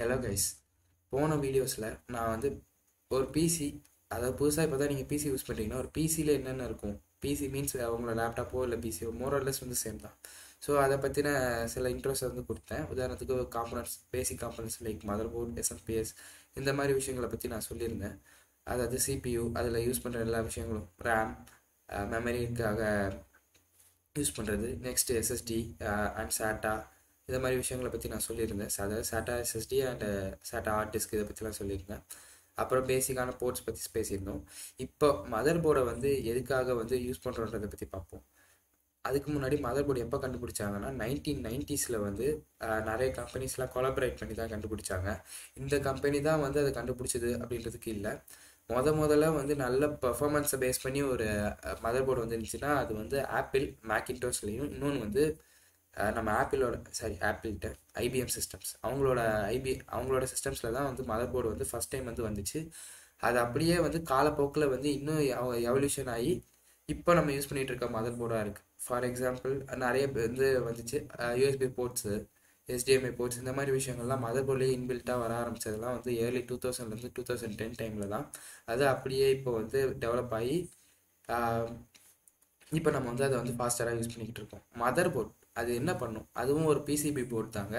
Hello guys. போன வீடியோஸில் நான் வந்து ஒரு பிசி, அதாவது புதுசாக இப்போ தான் நீங்கள் பிசி யூஸ் பண்ணுறீங்கன்னா ஒரு பிசியில் என்னென்ன இருக்கும், பிசி மீன்ஸ் அவங்களோட லேப்டாப்போ இல்லை பிசியோ மோரல்லஸ் வந்து சேம் தான். ஸோ அதை பற்றின சில இன்ட்ரோஸ் வந்து கொடுத்தேன். உதாரணத்துக்கு components, basic components like mother board, SMPS, இந்த மாதிரி விஷயங்களை பற்றி நான் சொல்லியிருந்தேன். அதாவது சிபியூ, அதில் யூஸ் பண்ணுற எல்லா விஷயங்களும், ரேம், மெமரிக்காக யூஸ் பண்ணுறது, நெக்ஸ்ட் எஸ்எஸ்டி அண்ட் சாட்டா, இந்த மாதிரி விஷயங்களை பற்றி நான் சொல்லியிருந்தேன். அதாவது சாட்டா SST and Chatta hard disk, இதை பற்றிலாம் சொல்லியிருந்தேன். அப்புறம் பேசிக்கான போர்ட்ஸ் பற்றி பேசியிருந்தோம். இப்போ மதர் போர்டை வந்து எதுக்காக வந்து யூஸ் பண்ணுறோன்றதை பற்றி பார்ப்போம். அதுக்கு முன்னாடி மதர் போர்டு எப்போ கண்டுபிடிச்சாங்கன்னா 1990s வந்து நிறைய கம்பெனிஸ்லாம் கொலாபரேட் பண்ணி தான் கண்டுபிடிச்சாங்க. இந்த கம்பெனி தான் வந்து அதை கண்டுபிடிச்சது அப்படின்றதுக்கு இல்லை. முதல்ல வந்து நல்ல பர்ஃபார்மன்ஸை பேஸ் பண்ணி ஒரு மதர் போர்டு வந்துருந்துச்சுன்னா அது வந்து ஆப்பிள் மேக்கின்டோஸ்லையும், இன்னொன்று வந்து நம்ம ஆப்பிள்கிட்ட ஐபிஎம் சிஸ்டம்ஸ், அவங்களோட சிஸ்டம்ஸில் தான் வந்து மதர் போர்டு வந்து ஃபஸ்ட் டைம் வந்து வந்துச்சு. அது அப்படியே வந்து காலப்போக்கில் வந்து இன்னும் எவல்யூஷன் ஆகி இப்போ நம்ம யூஸ் பண்ணிகிட்டு இருக்க மதர் போர்டாக இருக்குது. ஃபார் எக்ஸாம்பிள் நிறைய வந்து வந்துச்சு யூஎஸ்பி போர்ட்ஸு, HDMI போர்ட்ஸ், இந்த மாதிரி விஷயங்கள்லாம் மதர் போர்ட்லேயே இன்பில்ட்டாக வர ஆரம்பித்ததுலாம் வந்து ஏர்லி 2000லேருந்து 2010 டைமில் தான். அது அப்படியே இப்போ வந்து டெவலப் ஆகி இப்போ நம்ம வந்து அதை வந்து ஃபாஸ்டராக யூஸ் பண்ணிக்கிட்டு இருக்கோம். மதர் போர்ட் அது என்ன பண்ணும், அதுவும் ஒரு பிசிபி போர்ட் தாங்க.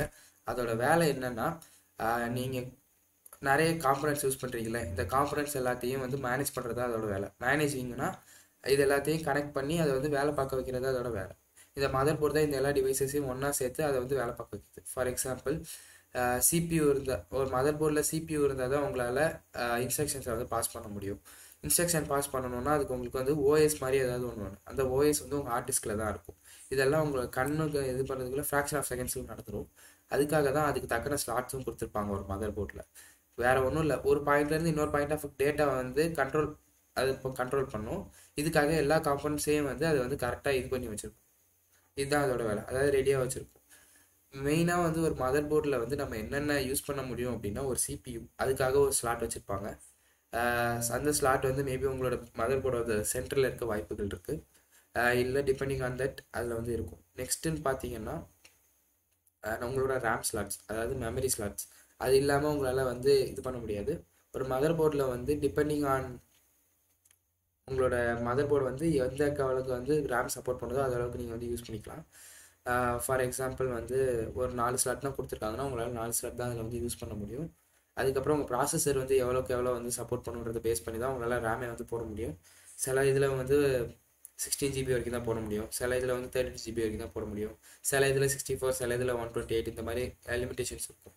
அதோட வேலை என்னென்னா, நீங்கள் நிறைய காம்பனன்ட்ஸ் யூஸ் பண்ணுறீங்களே, இந்த காம்பனன்ட்ஸ் எல்லாத்தையும் வந்து மேனேஜ் பண்ணுறது தான் அதோட வேலை. மேனேஜிங்னா இது எல்லாத்தையும் கனெக்ட் பண்ணி அதை வந்து வேலை பார்க்க வைக்கிறது அதோட வேலை. இந்த மதர் போர்டு தான் இந்த எல்லா டிவைசஸையும் ஒன்றா சேர்த்து அதை வந்து வேலை பார்க்க வைக்குது. ஃபார் எக்ஸாம்பிள் சிபியூ இருந்தால், ஒரு மதர் போர்டில் சிபியூ இருந்தால் தான் உங்களால் இன்ஸ்ட்ரக்ஷன்ஸை வந்து பாஸ் பண்ண முடியும். இன்ஸ்ட்ரக்ஷன் பாஸ் பண்ணணுன்னா அதுக்கு உங்களுக்கு வந்து ஓஎஸ் மாதிரி ஏதாவது ஒன்று வேணும். அந்த ஓஎஸ் வந்து உங்கள் ஹார்ட் டிஸ்கில் தான் இருக்கும். இதெல்லாம் உங்களை கண்ணுக்கு இது பண்ணுறதுக்குள்ள ஃப்ராக்ஷன் ஆஃப் செகண்ட்ஸில் நடந்துடும். அதுக்காக தான் அதுக்கு தக்கன ஸ்லாட்ஸும் கொடுத்துருப்பாங்க ஒரு மதர் போர்டில். வேறு ஒன்றும் இல்லை, ஒரு பாயிண்ட்லேருந்து இன்னொரு பாயிண்ட் ஆஃப் டேட்டா வந்து கண்ட்ரோல் பண்ணும். இதுக்காக எல்லா காம்பனன்ட்ஸையும் வந்து அது வந்து கரெக்டாக இது பண்ணி வச்சுருக்கும். இதுதான் அதோட வேலை, அதாவது ரெடியாக வச்சுருக்கும். மெயினாக வந்து ஒரு மதர் போர்டில் வந்து நம்ம என்னென்ன யூஸ் பண்ண முடியும் அப்படின்னா, ஒரு சிபியூ, அதுக்காக ஒரு ஸ்லாட் வச்சுருப்பாங்க. அந்த ஸ்லாட் வந்து மேபி உங்களோட மதர் போர்டோட சென்டரில் இருக்க வாய்ப்புகள் இருக்குது, இல்லை டிபெண்டிங் ஆன் தட் அதில் வந்து இருக்கும். நெக்ஸ்ட்டுன்னு பார்த்தீங்கன்னா உங்களோட ரேம் ஸ்லாட்ஸ், அதாவது மெமரி ஸ்லாட்ஸ், அது இல்லாமல் உங்களால் வந்து இது பண்ண முடியாது. ஒரு மதர் போர்டில் வந்து டிபெண்டிங் ஆன் உங்களோட மதர் போர்டு வந்து எந்த அளவுக்கு வந்து ரேம் சப்போர்ட் பண்ணுதோ அது அளவுக்கு நீங்கள் வந்து யூஸ் பண்ணிக்கலாம். ஃபார் எக்ஸாம்பிள் வந்து ஒரு 4 ஸ்லாட் தான் கொடுத்துருக்காங்கன்னா உங்களால் 4 ஸ்லாட் தான் அதில் வந்து யூஸ் பண்ண முடியும். அதுக்கப்புறம் உங்கள் ப்ராசஸர் வந்து எவ்வளோ வந்து சப்போர்ட் பண்ணுறதை பேஸ் பண்ணி தான் உங்களால் ரேமை வந்து போட முடியும். சில இதில் வந்து 16 GB வரைக்கும் தான் போட முடியும், சில இதில் வந்து 32 GB வரைக்கும் தான் போட முடியும், சில இதில் 64, சில இதில் 128, இந்த மாதிரி லிமிடேஷன்ஸ் இருக்கும்.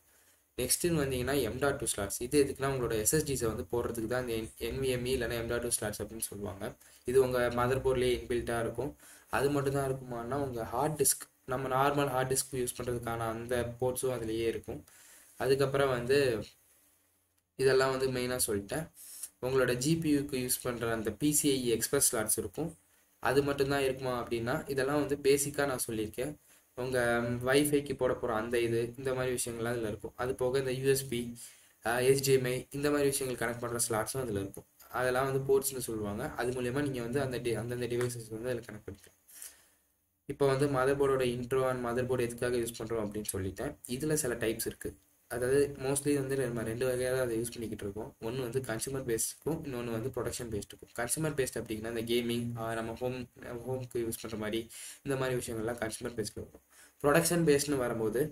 நெக்ஸ்ட்டுன்னு வந்தீங்கன்னா M.2 ஸ்லாட்ஸ். இது எதுக்குன்னா உங்களோட எஸ்எஸ்டிஸை வந்து போடுறதுக்கு தான் இந்த NVMe இல்லைனா M.2 ஸ்லாட்ஸ் அப்படின்னு சொல்லுவாங்க. இது உங்கள் மதர் போர்ட்லேயே இன்பில்ட்டாக இருக்கும். அது மட்டும் தான் இருக்குமானா உங்கள் ஹார்ட் டிஸ்க், நம்ம நார்மல் ஹார்ட் டிஸ்க் யூஸ் பண்ணுறதுக்கான அந்த போர்ட்ஸும் அதுலேயே இருக்கும். அதுக்கப்புறம் வந்து இதெல்லாம் வந்து மெயினாக சொல்லிட்டேன். உங்களோட ஜிபியூக்கு யூஸ் பண்ணுற அந்த PCIe எக்ஸ்பிரஸ் ஸ்லாட்ஸ் இருக்கும். அது மட்டும்தான் இருக்குமா அப்படின்னா இதெல்லாம் வந்து பேசிக்காக நான் சொல்லியிருக்கேன். உங்கள் வைஃபைக்கு போட போகிற அந்த இந்த மாதிரி விஷயங்கள்லாம் அதில் இருக்கும். அது போக இந்த யூஎஸ்பி, HDMI, இந்த மாதிரி விஷயங்கள் கனெக்ட் பண்ணுற ஸ்லாட்ஸும் அதில் இருக்கும். அதெல்லாம் வந்து போர்ட்ஸ்னு சொல்லுவாங்க. அது மூலயமா நீங்கள் வந்து அந்தந்த டிவைசஸ் வந்து அதில் கனெக்ட் பண்ணிக்கலாம். இப்போ வந்து மதர் போர்டோட இன்ட்ரோ அண்ட் மதர் போர்டு எதுக்காக யூஸ் பண்ணுறோம் அப்படின்னு சொல்லிட்டேன். இதில் சில டைப்ஸ் இருக்குது. அதாவது மோஸ்ட்லி வந்து நம்ம 2 வகையாக அதை யூஸ் பண்ணிக்கிட்டு இருக்கோம். ஒன்று வந்து கன்சூமர் பேஸ்டுக்கும், இன்னொன்று வந்து ப்ரொடக்ஷன் பேஸ்டுக்கும். கன்சூமர் பேஸ்ட் அப்படின்னா இந்த கேமிங், நம்ம ஹோம்க்கு யூஸ் பண்ணுற மாதிரி இந்த மாதிரி விஷயங்கள்லாம் கன்சூமர் பேஸ்டில் இருக்கும். ப்ரொடக்ஷன் பேஸ்ட்னு வரும்போது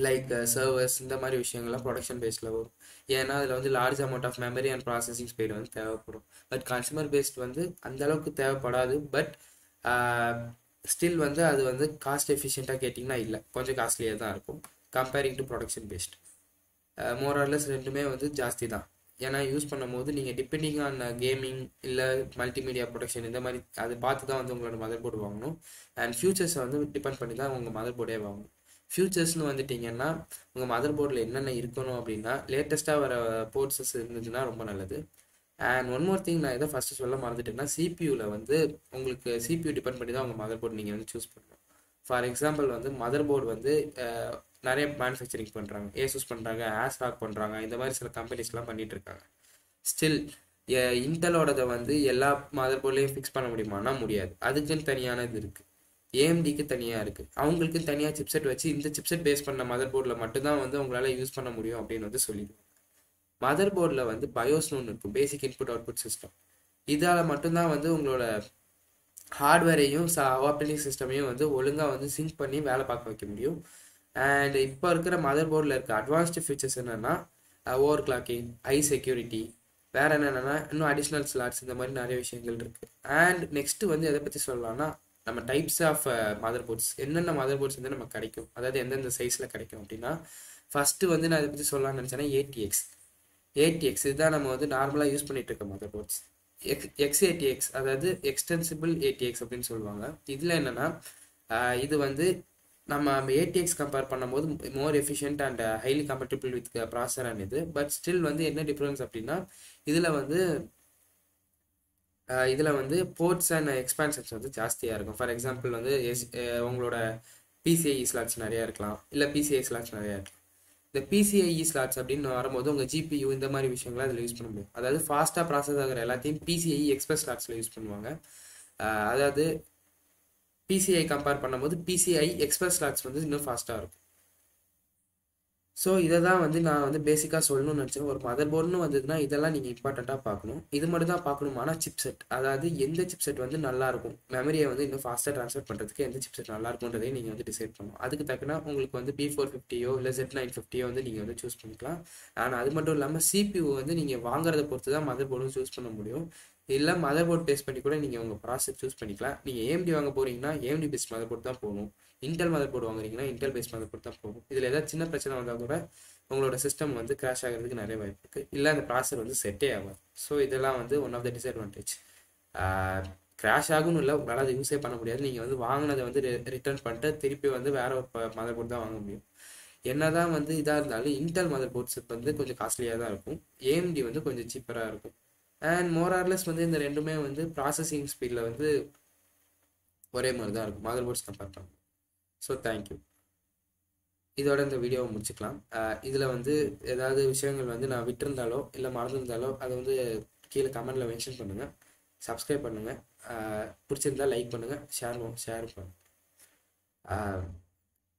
லைக் சர்வர்ஸ், இந்த மாதிரி விஷயங்கள்லாம் ப்ரொடக்ஷன் பேஸில் வரும். ஏன்னா அதில் வந்து large amount of memory and processing speed வந்து தேவைப்படும். பட் கன்சூமர் பேஸ்ட் வந்து அந்தளவுக்கு தேவைப்படாது. பட் ஸ்டில் வந்து அது வந்து காஸ்ட் எஃபிஷியண்ட்டாக கேட்டிங்கன்னா இல்லை, கொஞ்சம் காஸ்ட்லியாக தான் இருக்கும் கம்பேரிங் டு ப்ரொடக்ஷன் பேஸ்ட். மோரார்லெஸ் ரெண்டுமே வந்து ஜாஸ்தி தான். ஏன்னா யூஸ் பண்ணும்போது நீங்கள் டிபெண்டிங் ஆன் கேமிங் இல்லை மல்டிமீடியா ப்ரொடக்ஷன் இந்த மாதிரி அதை பார்த்து தான் வந்து உங்களோட மதர் போர்டு வாங்கணும். அண்ட் ஃபியூச்சர்ஸை வந்து டிபெண்ட் பண்ணி தான் உங்கள் மதர் போர்டே வாங்கணும். ஃபியூச்சர்ஸ்னு வந்துட்டிங்கன்னா உங்கள் மதர் போர்டில் என்னென்ன இருக்கணும் அப்படின்னா லேட்டஸ்ட்டாக வர போர்ட்ஸஸ் இருந்துச்சுன்னா ரொம்ப நல்லது. அண்ட் ஒன் மோர் திங், நான் எதை ஃபஸ்ட்டு சொல்ல மறந்துட்டேன்னா சிபியூவில் வந்து உங்களுக்கு சிபியூ டிபெண்ட் பண்ணி தான் உங்கள் மதர் போர்டு நீங்கள் வந்து சூஸ் பண்ணணும். ஃபார் எக்ஸாம்பிள் வந்து மதர் போர்டு வந்து நிறைய மேனுஃபேக்சரிங் பண்ணுறாங்க, ஏசூஸ் பண்ணுறாங்க, ஆஸ்ராக் பண்ணுறாங்க, இந்த மாதிரி சில கம்பெனிஸ்லாம் பண்ணிகிட்டு இருக்காங்க. ஸ்டில் இன்டலோடதை வந்து எல்லா மதர் போர்ட்லேயும் ஃபிக்ஸ் பண்ண முடியுமானா முடியாது. அதுக்குன்னு தனியான இது இருக்குது. ஏஎம்டிக்கு தனியாக இருக்குது, அவங்களுக்கு தனியாக சிப்செட் வச்சு இந்த சிப்செட் பேஸ் பண்ண மதர் போர்டில் மட்டும்தான் வந்து உங்களால் யூஸ் பண்ண முடியும் அப்படின்னு வந்து சொல்லிடுவாங்க. மதர் போர்டில் வந்து பயோஸ்னு ஒன்று இருக்கும், பேசிக் இன்புட் அவுட்புட் சிஸ்டம். இதால் மட்டும்தான் வந்து உங்களோட ஹார்ட்வேரையும் ஆப்ரேட்டிங் சிஸ்டமையும் வந்து ஒழுங்காக வந்து சிங்க் பண்ணி வேலை பார்க்க வைக்க முடியும். அண்ட் இப்போ இருக்கிற மதர் போர்டில் இருக்க அட்வான்ஸ்டு ஃபீச்சர்ஸ் என்னென்னா ஓவர் கிளாக்கிங், ஐ செக்யூரிட்டி, வேறு என்னென்னா இன்னும் அடிஷ்னல் ஸ்லாட்ஸ், இந்த மாதிரி நிறைய விஷயங்கள் இருக்குது. அண்ட் நெக்ஸ்ட்டு வந்து எதை பற்றி சொல்லலாம்னா நம்ம டைப்ஸ் ஆஃப் மதர் போர்ட்ஸ், என்னென்ன மதர் போர்ட்ஸ் வந்து நமக்கு கிடைக்கும், அதாவது எந்தெந்த சைஸில் கிடைக்கும் அப்படின்னா, ஃபஸ்ட்டு வந்து நான் இதை பற்றி சொல்லலாம்னு நினச்சேன்னா ஏடிஎக்ஸ் இதுதான் நம்ம வந்து நார்மலாக யூஸ் பண்ணிகிட்டு இருக்க மதர் போர்ட்ஸ். எக்ஸ்ஏடிஎக்ஸ் அதாவது எக்ஸ்டென்சிபிள் ஏடிஎக்ஸ் அப்படின்னு சொல்லுவாங்க. இதில் என்னென்னா இது வந்து நம்ம ஏடிஎக்ஸ் கம்பேர் பண்ணும்போது more efficient and highly compatible with ப்ராசர் அண்ட் இது. பட் ஸ்டில் வந்து என்ன டிஃப்ரென்ஸ் அப்படின்னா இதில் வந்து போர்ட்ஸ் அண்ட் எக்ஸ்பான்ஷன்ஸ் வந்து ஜாஸ்தியாக இருக்கும். ஃபார் எக்ஸாம்பிள் வந்து உங்களோட பிசிஐஇ ஸ்லாட்ஸ் நிறையா இருக்கலாம், இல்லை பிசிஐ ஸ்லாட்ஸ் நிறையா இருக்கலாம். இந்த பிசிஐஇ ஸ்லாட்ஸ் அப்படின்னு வரும்போது உங்கள் ஜிபியூ இந்த மாதிரி விஷயங்கள்லாம் அதில் யூஸ் பண்ண முடியும். அதாவது ஃபாஸ்ட்டாக ப்ராசஸ் ஆகிற எல்லாத்தையும் பிசிஐஇ எக்ஸ்பிரஸ் ஸ்லாட்ஸில் யூஸ் பண்ணுவாங்க. அதாவது பிசிஐ கம்பேர் பண்ணும்போது பிசிஐ எக்ஸ்பிரஸ் ஸ்லாட்ஸ் வந்து இன்னும் ஃபாஸ்ட்டாக இருக்கும். ஸோ இதை தான் வந்து நான் வந்து பேசிக்காக சொல்லணும்னு நினச்சேன். ஒரு மதர் போர்டுன்னு வந்ததுன்னா இதெல்லாம் நீங்கள் இம்பார்ட்டண்ட்டாக பார்க்கணும். இது மட்டும் தான் பார்க்கணும். ஆனால் சிப்செட், அதாவது எந்த சிப்செட் வந்து நல்லாயிருக்கும், மெமரியை வந்து இன்னும் ஃபாஸ்ட்டாக ட்ரான்ஸ்ஃபர் பண்ணுறதுக்கு எந்த சிப்செட் நல்லா இருக்கும்ன்றதையும் நீங்கள் வந்து டிசைட் பண்ணணும். அதுக்கு தக்கன உங்களுக்கு வந்து B450 இல்லை Z950 வந்து நீங்கள் வந்து சூஸ் பண்ணிக்கலாம். ஆனால் அது மட்டும் இல்லாமல் CPU வந்து நீங்கள் வாங்குறத பொறுத்து தான் மதர் போர்டும் சூஸ் பண்ண முடியும். இல்லை மதர் போர்ட் பேஸ் பண்ணி கூட நீங்கள் உங்கள் ப்ராசஸ் சூஸ் பண்ணிக்கலாம். நீங்கள் AMD வாங்க போகிறீங்கன்னா AMD பேஸ்ட் மதர் போர்ட் தான் போகணும். இன்டெல் மதர் போர்டு வாங்குறீங்கன்னா இன்டெல் பேஸ்ட் மதர் போர்ட் தான் போகும். இதில் ஏதாவது சின்ன பிரச்சனை வந்தால் கூட உங்களோட சிஸ்டம் வந்து கிராஷ் ஆகிறதுக்கு நிறைய வாய்ப்பு இருக்குது, இல்லை அந்த ப்ராசர் வந்து செட்டே ஆகாது. ஸோ இதெல்லாம் வந்து one of the disadvantage. Crash ஆகும்னு இல்லை, உங்களால் அதை யூஸே பண்ண முடியாது. நீங்கள் வந்து வாங்கினதை வந்து ரிட்டர்ன் பண்ணிட்டு திருப்பி வந்து வேற ஒரு மதர் போர்ட் தான் வாங்க முடியும். என்னதான் வந்து இதாக இருந்தாலும் இன்டெல் மதர் போர்ட்ஸ் வந்து கொஞ்சம் காஸ்ட்லியாக தான் இருக்கும், AMD வந்து கொஞ்சம் சீப்பராக இருக்கும். அண்ட் மோரார்லெஸ் வந்து இந்த ரெண்டுமே வந்து ப்ராசஸிங் ஸ்பீடில் வந்து ஒரே மாதிரி தான் இருக்கும் மதர் போர்ட்ஸ் கம்பேர் பண்ணும். So thank you. இதோட இந்த வீடியோவை முடிச்சுக்கலாம். இதில் வந்து ஏதாவது விஷயங்கள் வந்து நான் விட்டுருந்தாலோ இல்லை மறந்துருந்தாலோ அதை வந்து கீழே கமெண்டில் மென்ஷன் பண்ணுங்கள். சப்ஸ்கிரைப் பண்ணுங்கள், பிடிச்சிருந்தா லைக் பண்ணுங்கள், ஷேர் பண்ணுங்கள்.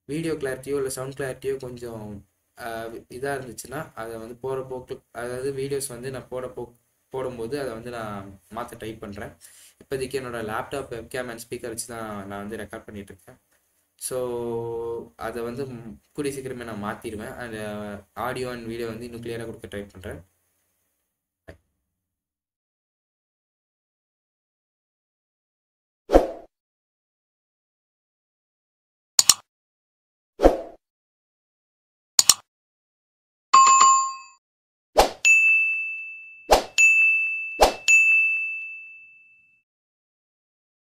வீடியோ கிளாரிட்டியோ இல்லை சவுண்ட் கிளாரிட்டியோ கொஞ்சம் இதாக இருந்துச்சுன்னா அதை வந்து போகிற போக்கு, அதாவது வீடியோஸ் வந்து நான் போடும்போது அதை வந்து நான் மாற்ற ட்ரை பண்ணுறேன். இப்போதைக்கு என்னோடய லேப்டாப் வெப்கேம் அண்ட் ஸ்பீக்கர் வச்சு தான் நான் வந்து ரெக்கார்ட் பண்ணிகிட்ருக்கேன். ஸோ அதை வந்து கூடிய சீக்கிரமே நான் மாற்றிடுவேன். அந்த ஆடியோ அண்ட் வீடியோ வந்து இன்னும் கிளியராக கொடுக்க ட்ரை பண்ணுறேன்.